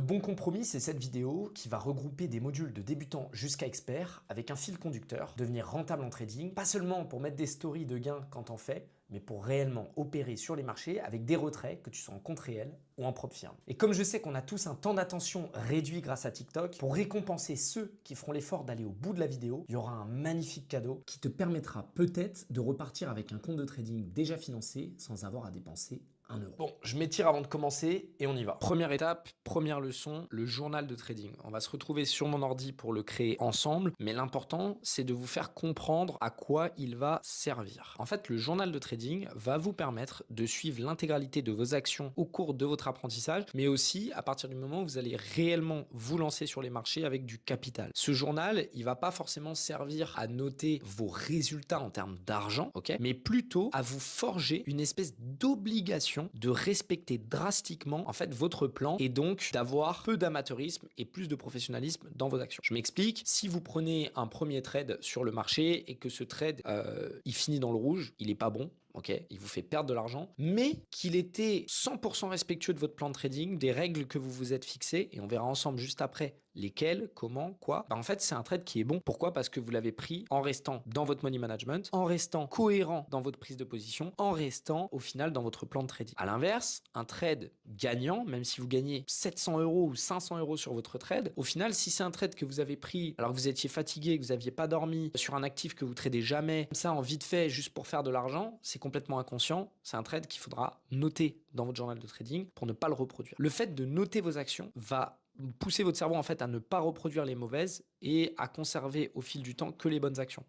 Le bon compromis, c'est cette vidéo qui va regrouper des modules de débutants jusqu'à experts avec un fil conducteur, devenir rentable en trading, pas seulement pour mettre des stories de gains quand t'en fais, mais pour réellement opérer sur les marchés avec des retraits, que tu sois en compte réel ou en propre firme. Et comme je sais qu'on a tous un temps d'attention réduit grâce à TikTok, pour récompenser ceux qui feront l'effort d'aller au bout de la vidéo, il y aura un magnifique cadeau qui te permettra peut-être de repartir avec un compte de trading déjà financé sans avoir à dépenser 1 euro. Bon, je m'étire avant de commencer et on y va. Première étape, première leçon, le journal de trading. On va se retrouver sur mon ordi pour le créer ensemble, mais l'important, c'est de vous faire comprendre à quoi il va servir. En fait, le journal de trading va vous permettre de suivre l'intégralité de vos actions au cours de votre apprentissage, mais aussi à partir du moment où vous allez réellement vous lancer sur les marchés avec du capital. Ce journal, il va pas forcément servir à noter vos résultats en termes d'argent, ok, mais plutôt à vous forger une espèce d'obligation de respecter drastiquement en fait votre plan et donc d'avoir peu d'amateurisme et plus de professionnalisme dans vos actions. Je m'explique, si vous prenez un premier trade sur le marché et que ce trade il finit dans le rouge, il est pas bon, ok, il vous fait perdre de l'argent, mais qu'il était 100% respectueux de votre plan de trading, des règles que vous vous êtes fixées, et on verra ensemble juste après lesquelles, comment, quoi. En fait, c'est un trade qui est bon. Pourquoi? Parce que vous l'avez pris en restant dans votre money management, en restant cohérent dans votre prise de position, en restant au final dans votre plan de trading. À l'inverse, un trade gagnant, même si vous gagnez 700 euros ou 500 euros sur votre trade, au final, si c'est un trade que vous avez pris alors que vous étiez fatigué, que vous n'aviez pas dormi, sur un actif que vous tradez jamais, comme ça en vite fait, juste pour faire de l'argent, c'est complètement inconscient. C'est un trade qu'il faudra noter dans votre journal de trading pour ne pas le reproduire. Le fait de noter vos actions va pousser votre cerveau en fait à ne pas reproduire les mauvaises et à conserver au fil du temps que les bonnes actions.